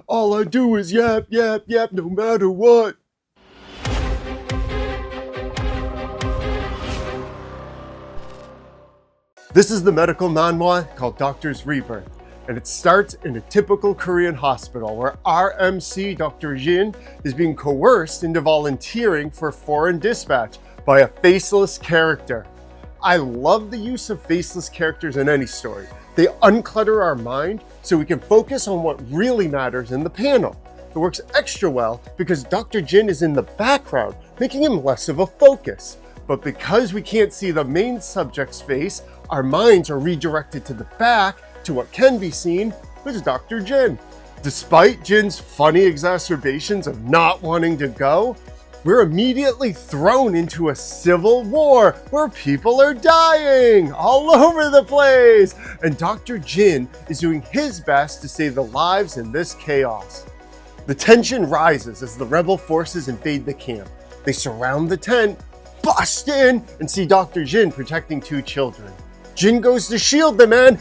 All I do is yap, yap, yap, no matter what. This is the medical manhwa called Doctor's Rebirth, and it starts in a typical Korean hospital where our MC, Dr. Jin, is being coerced into volunteering for foreign dispatch by a faceless character. I love the use of faceless characters in any story. They unclutter our mind so we can focus on what really matters in the panel. It works extra well because Dr. Jin is in the background, making him less of a focus. But because we can't see the main subject's face, our minds are redirected to the back to what can be seen, which is Dr. Jin. Despite Jin's funny exacerbations of not wanting to go, we're immediately thrown into a civil war where people are dying all over the place. And Dr. Jin is doing his best to save the lives in this chaos. The tension rises as the rebel forces invade the camp. They surround the tent, bust in, and see Dr. Jin protecting two children. Jin goes to shield them and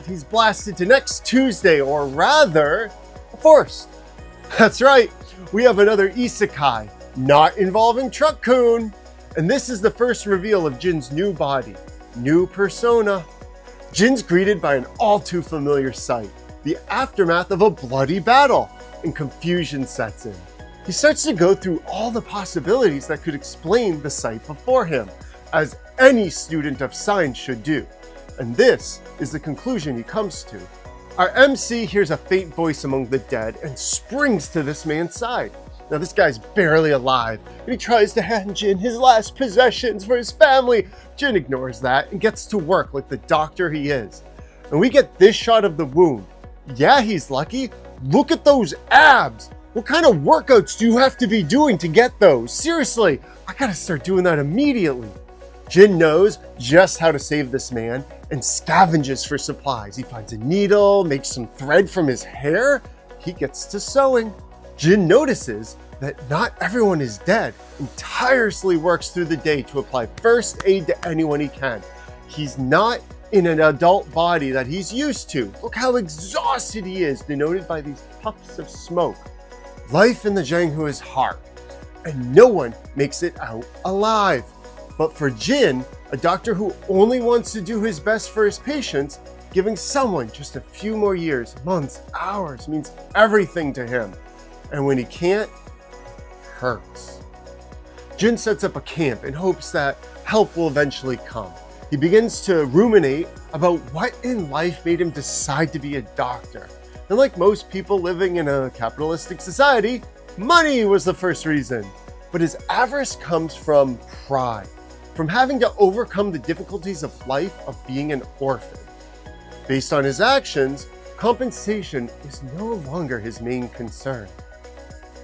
he's blasted to next Tuesday, or rather, forced. That's right, we have another isekai, not involving Truck-kun. And this is the first reveal of Jin's new body, new persona. Jin's greeted by an all too familiar sight, the aftermath of a bloody battle, and confusion sets in. He starts to go through all the possibilities that could explain the sight before him, as any student of science should do. And this is the conclusion he comes to. Our MC hears a faint voice among the dead and springs to this man's side. Now this guy's barely alive, and he tries to hand Jin his last possessions for his family. Jin ignores that and gets to work like the doctor he is. And we get this shot of the wound. Yeah, he's lucky. Look at those abs. What kind of workouts do you have to be doing to get those? Seriously, I gotta start doing that immediately. Jin knows just how to save this man and scavenges for supplies. He finds a needle, makes some thread from his hair. He gets to sewing. Jin notices that not everyone is dead and tirelessly works through the day to apply first aid to anyone he can. He's not in an adult body that he's used to. Look how exhausted he is, denoted by these puffs of smoke. Life in the Jianghu is hard, and no one makes it out alive. But for Jin, a doctor who only wants to do his best for his patients, giving someone just a few more years, months, hours means everything to him. And when he can't, it hurts. Jin sets up a camp in hopes that help will eventually come. He begins to ruminate about what in life made him decide to be a doctor. And like most people living in a capitalistic society, money was the first reason. But his avarice comes from pride, from having to overcome the difficulties of life of being an orphan. Based on his actions, compensation is no longer his main concern.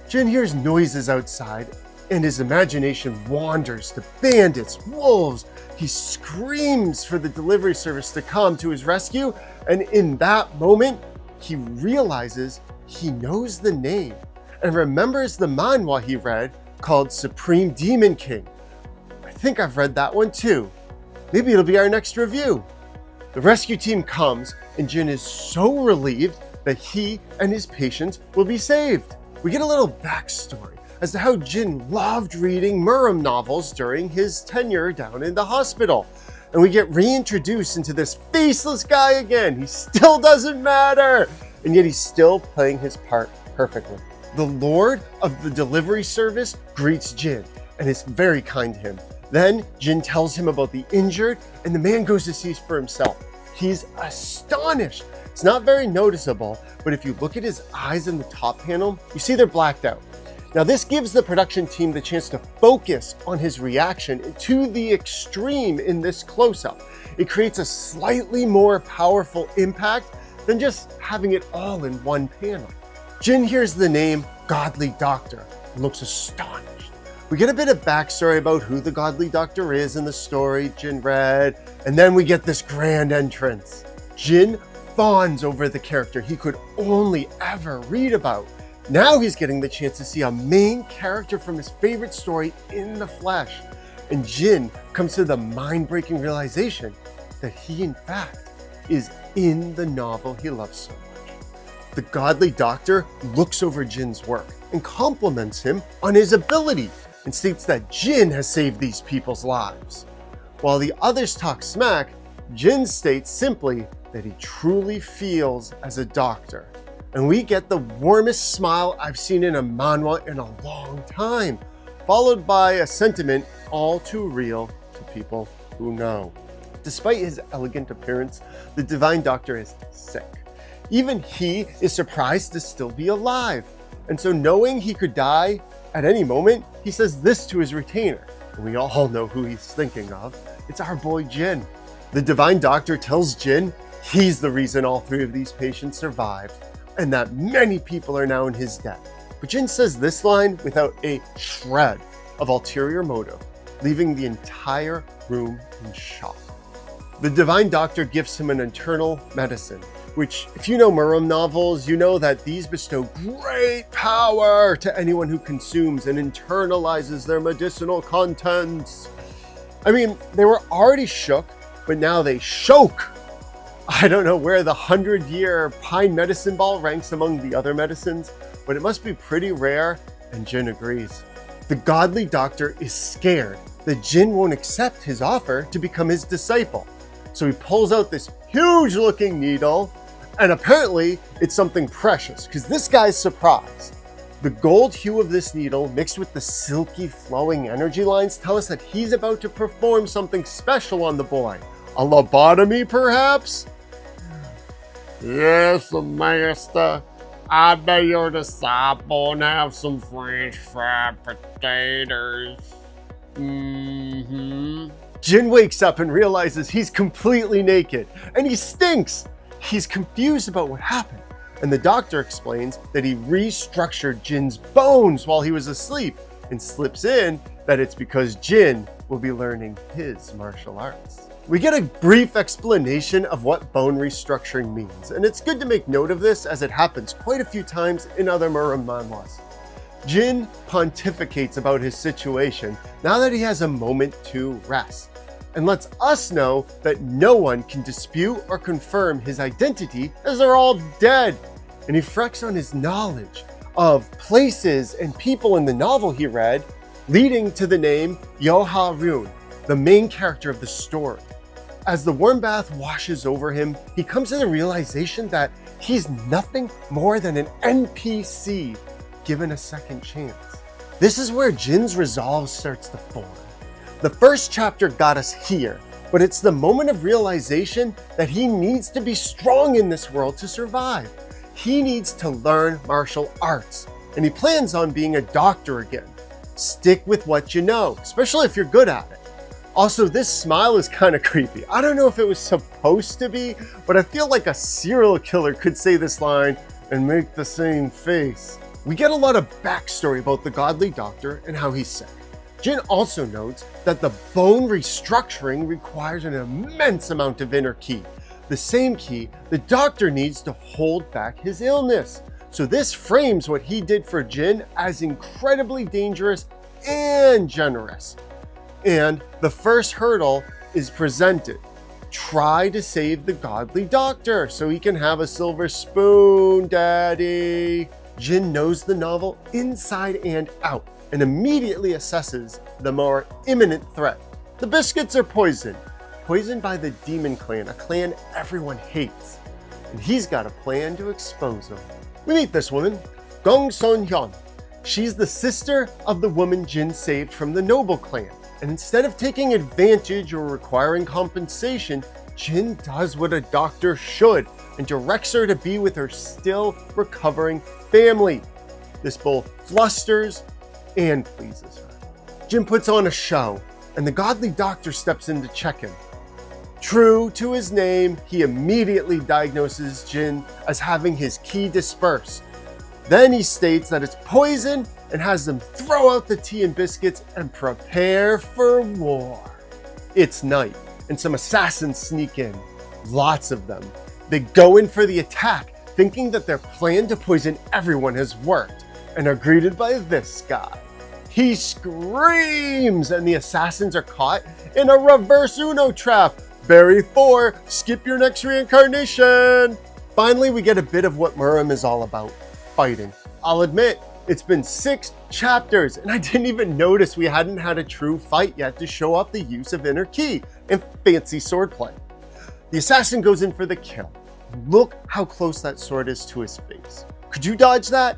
Jin hears noises outside, and his imagination wanders to bandits, wolves. He screams for the delivery service to come to his rescue, and in that moment, he realizes he knows the name and remembers the manhwa he read called Supreme Demon King. I think I've read that one too. Maybe it'll be our next review. The rescue team comes, and Jin is so relieved that he and his patients will be saved. We get a little backstory as to how Jin loved reading Murim novels during his tenure down in the hospital. And we get reintroduced into this faceless guy again. He still doesn't matter, and yet he's still playing his part perfectly. The Lord of the delivery service greets Jin and is very kind to him. Then Jin tells him about the injured, and the man goes to see for himself. He's astonished. It's not very noticeable, but if you look at his eyes in the top panel, you see they're blacked out. Now this gives the production team the chance to focus on his reaction to the extreme in this close-up. It creates a slightly more powerful impact than just having it all in one panel. Jin hears the name Godly Doctor and looks astonished. We get a bit of backstory about who the Godly Doctor is in the story Jin read, and then we get this grand entrance. Jin fawns over the character he could only ever read about. Now he's getting the chance to see a main character from his favorite story in the flesh. And Jin comes to the mind-breaking realization that he, in fact, is in the novel he loves so much. The godly doctor looks over Jin's work and compliments him on his ability and states that Jin has saved these people's lives. While the others talk smack, Jin states simply that he truly feels as a doctor. And we get the warmest smile I've seen in a manhwa in a long time, followed by a sentiment all too real to people who know. Despite his elegant appearance, the Divine Doctor is sick. Even he is surprised to still be alive. And so knowing he could die at any moment, he says this to his retainer. And we all know who he's thinking of. It's our boy Jin. The Divine Doctor tells Jin he's the reason all 3 of these patients survived, and that many people are now in his debt. But Jin says this line without a shred of ulterior motive, leaving the entire room in shock. The Divine Doctor gives him an internal medicine, which, if you know Murim novels, you know that these bestow great power to anyone who consumes and internalizes their medicinal contents. I mean, they were already shook, but now they shoke. I don't know where the 100-year pine medicine ball ranks among the other medicines, but it must be pretty rare, and Jin agrees. The godly doctor is scared that Jin won't accept his offer to become his disciple. So he pulls out this huge-looking needle, and apparently it's something precious, because this guy's surprised. The gold hue of this needle mixed with the silky flowing energy lines tell us that he's about to perform something special on the boy. A lobotomy, perhaps? Yes, master. I bet your disciple and have some French fried potatoes. Jin wakes up and realizes he's completely naked, and he stinks. He's confused about what happened, and the doctor explains that he restructured Jin's bones while he was asleep, and slips in that it's because Jin will be learning his martial arts. We get a brief explanation of what bone restructuring means, and it's good to make note of this as it happens quite a few times in other Murim manhwas. Jin pontificates about his situation now that he has a moment to rest, and lets us know that no one can dispute or confirm his identity as they're all dead. And he frecks on his knowledge of places and people in the novel he read, leading to the name Yoha-run, the main character of the story. As the warm bath washes over him, he comes to the realization that he's nothing more than an NPC given a second chance. This is where Jin's resolve starts to form. The first chapter got us here, but it's the moment of realization that he needs to be strong in this world to survive. He needs to learn martial arts, and he plans on being a doctor again. Stick with what you know, especially if you're good at it. Also, this smile is kind of creepy. I don't know if it was supposed to be, but I feel like a serial killer could say this line and make the same face. We get a lot of backstory about the godly doctor and how he's sick. Jin also notes that the bone restructuring requires an immense amount of inner ki, the same ki the doctor needs to hold back his illness. So this frames what he did for Jin as incredibly dangerous and generous. And the first hurdle is presented. Try to save the godly doctor so he can have a silver spoon, daddy. Jin knows the novel inside and out and immediately assesses the more imminent threat. The biscuits are poisoned by the Demon Clan, a clan everyone hates. And he's got a plan to expose them. We meet this woman, Gong Son-hyun. She's the sister of the woman Jin saved from the Noble Clan. And instead of taking advantage or requiring compensation, Jin does what a doctor should and directs her to be with her still recovering family. This both flusters and pleases her. Jin puts on a show, and the godly doctor steps in to check him. True to his name, he immediately diagnoses Jin as having his ki dispersed. Then he states that it's poison and has them throw out the tea and biscuits and prepare for war. It's night, and some assassins sneak in. Lots of them. They go in for the attack, thinking that their plan to poison everyone has worked, and are greeted by this guy. He screams, and the assassins are caught in a reverse Uno trap. Bury 4, skip your next reincarnation. Finally, we get a bit of what Murim is all about, fighting. I'll admit, it's been 6 chapters, and I didn't even notice we hadn't had a true fight yet to show off the use of inner ki and fancy swordplay. The assassin goes in for the kill. Look how close that sword is to his face. Could you dodge that?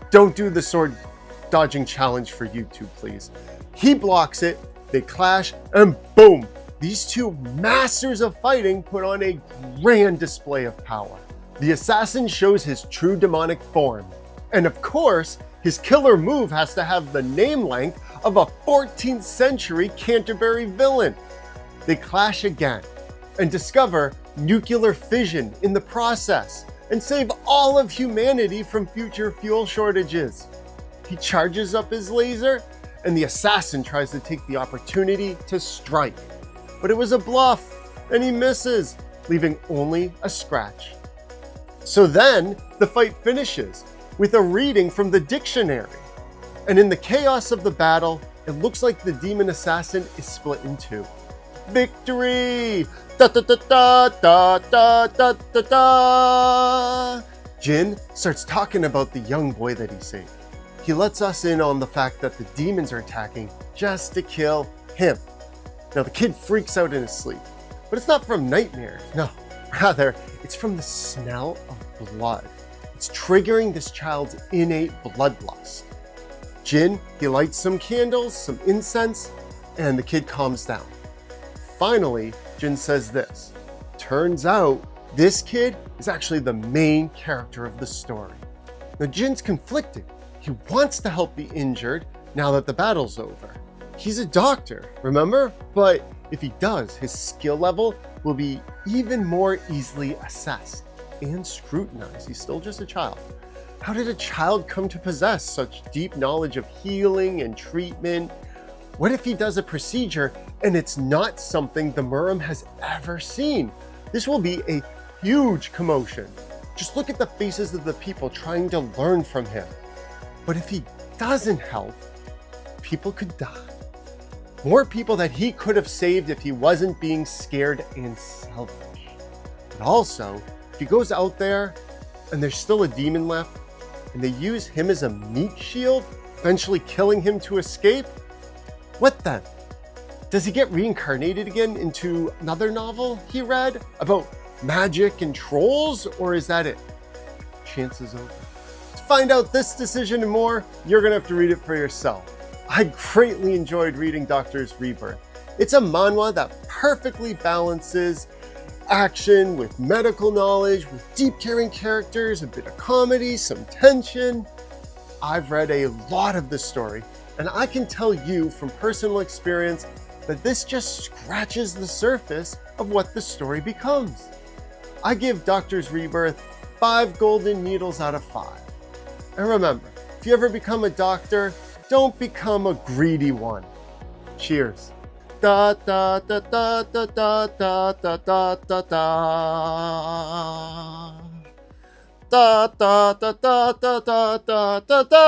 Don't do the sword dodging challenge for YouTube, please. He blocks it, they clash, and boom! These two masters of fighting put on a grand display of power. The assassin shows his true demonic form. And of course, his killer move has to have the name length of a 14th century Canterbury villain. They clash again and discover nuclear fission in the process and save all of humanity from future fuel shortages. He charges up his laser and the assassin tries to take the opportunity to strike. But it was a bluff and he misses, leaving only a scratch. So then the fight finishes with a reading from the dictionary. And in the chaos of the battle, it looks like the demon assassin is split in 2. Victory! Da da da da da da da da da! Jin starts talking about the young boy that he saved. He lets us in on the fact that the demons are attacking just to kill him. Now the kid freaks out in his sleep, but it's not from nightmares, no. Rather, it's from the smell of blood. It's triggering this child's innate bloodlust. Jin, he lights some candles, some incense, and the kid calms down. Finally, Jin says this. Turns out, this kid is actually the main character of the story. Now Jin's conflicted. He wants to help the injured now that the battle's over. He's a doctor, remember? But if he does, his skill level will be even more easily assessed and scrutinized. He's still just a child. How did a child come to possess such deep knowledge of healing and treatment? What if he does a procedure and it's not something the Murim has ever seen? This will be a huge commotion. Just look at the faces of the people trying to learn from him. But if he doesn't help, people could die. More people that he could have saved if he wasn't being scared and selfish. But also, if he goes out there and there's still a demon left and they use him as a meat shield, eventually killing him to escape, what then? Does he get reincarnated again into another novel he read about magic and trolls, or is that it? Chances over. To find out this decision and more, you're gonna have to read it for yourself. I greatly enjoyed reading Doctor's Rebirth. It's a manhwa that perfectly balances action with medical knowledge, with deep caring characters, a bit of comedy, some tension. I've read a lot of this story, and I can tell you from personal experience that this just scratches the surface of what the story becomes. I give Doctor's Rebirth 5 golden needles out of 5. And remember, if you ever become a doctor, don't become a greedy one. Cheers. Da da da da da da da da da da da da da da da da da da da.